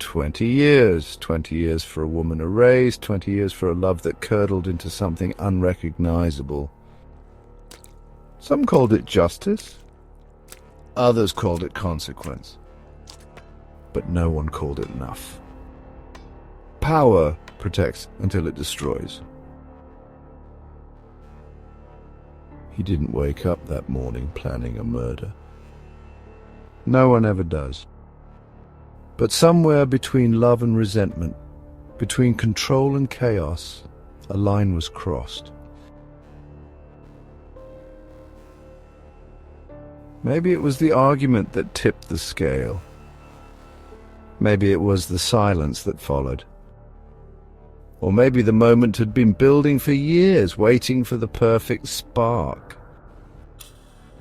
20 years. 20 years for a woman erased, 20 years for a love that curdled into something unrecognizable. Some called it justice. Others called it consequence. But no one called it enough. Power protects until it destroys. He didn't wake up that morning planning a murder. No one ever does. But somewhere between love and resentment, between control and chaos, a line was crossed. Maybe it was the argument that tipped the scale. Maybe it was the silence that followed. Or maybe the moment had been building for years, waiting for the perfect spark.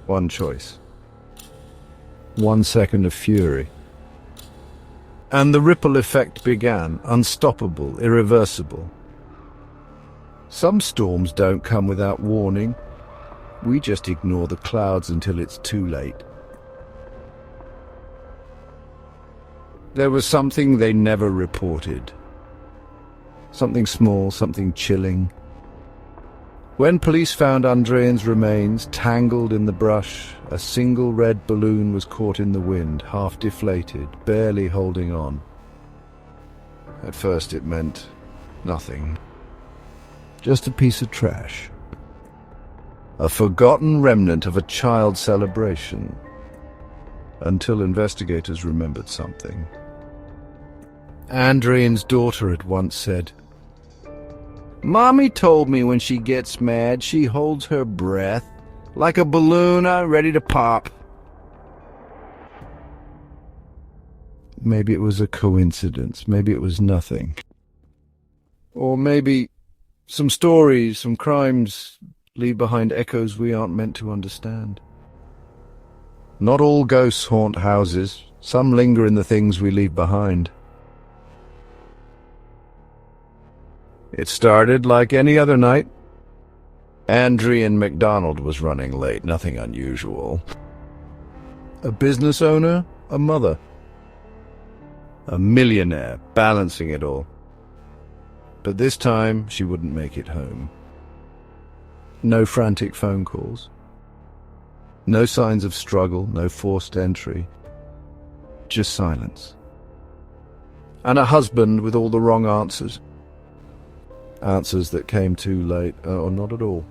One choice. 1 second of fury. And the ripple effect began, unstoppable, irreversible. Some storms don't come without warning. We just ignore the clouds until it's too late. There was something they never reported. Something small, something chilling. When police found Andreen's remains tangled in the brush, a single red balloon was caught in the wind, half deflated, barely holding on. At first it meant nothing. Just a piece of trash. A forgotten remnant of a child's celebration. Until investigators remembered something. Andreen's daughter had once said, "Mommy told me when she gets mad, she holds her breath, like a balloon ready to pop." Maybe it was a coincidence. Maybe it was nothing. Or maybe some stories, some crimes leave behind echoes we aren't meant to understand. Not all ghosts haunt houses. Some linger in the things we leave behind. It started like any other night. Andreen McDonald was running late, nothing unusual. A business owner, a mother. A millionaire, balancing it all. But this time, she wouldn't make it home. No frantic phone calls. No signs of struggle, no forced entry. Just silence. And a husband with all the wrong answers. Answers that came too late, or not at all.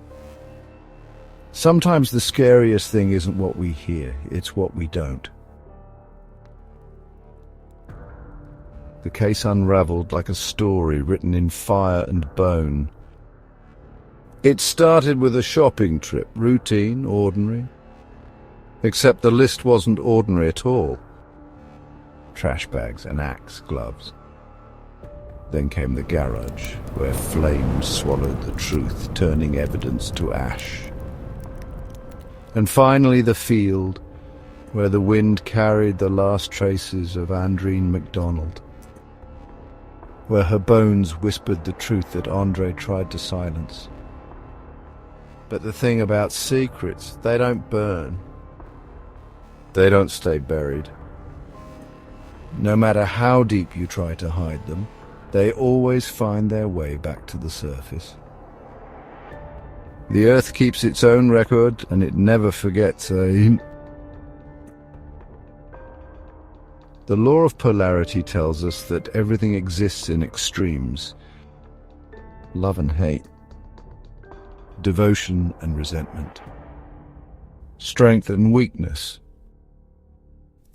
Sometimes the scariest thing isn't what we hear, it's what we don't. The case unraveled like a story written in fire and bone. It started with a shopping trip, routine, ordinary. Except the list wasn't ordinary at all. Trash bags, an axe, gloves. Then came the garage, where flames swallowed the truth, turning evidence to ash. And finally the field, where the wind carried the last traces of Andreen McDonald. Where her bones whispered the truth that Andre tried to silence. But the thing about secrets, they don't burn. They don't stay buried. No matter how deep you try to hide them, they always find their way back to the surface. The earth keeps its own record, and it never forgets The Law of Polarity tells us that everything exists in extremes. Love and hate. Devotion and resentment. Strength and weakness.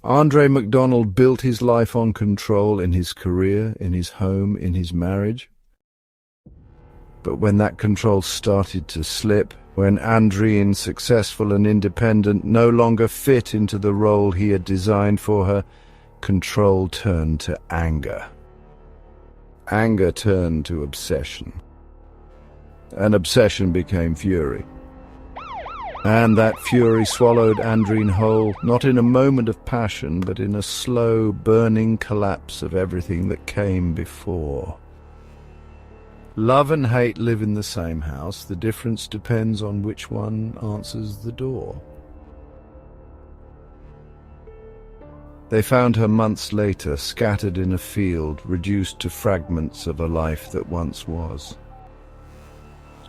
Andreen McDonald built his life on control in his career, in his home, in his marriage. But when that control started to slip, when Andreen, successful and independent, no longer fit into the role he had designed for her, control turned to anger. Anger turned to obsession. And obsession became fury. And that fury swallowed Andreen whole, not in a moment of passion, but in a slow, burning collapse of everything that came before. Love and hate live in the same house. The difference depends on which one answers the door. They found her months later, scattered in a field, reduced to fragments of a life that once was.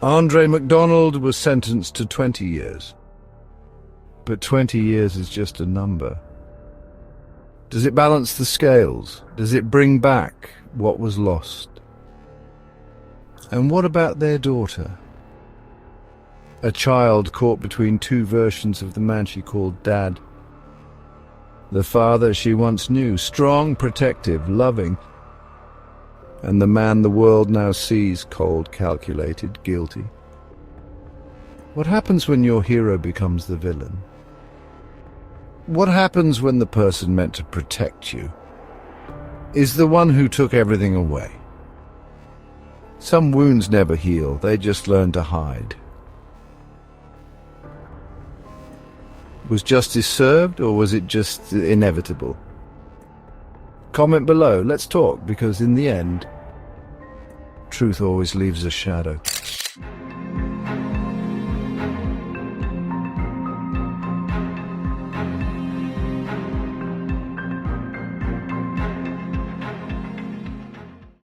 Andreen McDonald was sentenced to 20 years. But 20 years is just a number. Does it balance the scales? Does it bring back what was lost? And what about their daughter? A child caught between two versions of the man she called Dad. The father she once knew, strong, protective, loving, and the man the world now sees cold, calculated, guilty. What happens when your hero becomes the villain? What happens when the person meant to protect you is the one who took everything away? Some wounds never heal, they just learn to hide. Was justice served, or was it just inevitable? Comment below, let's talk, because in the end, truth always leaves a shadow.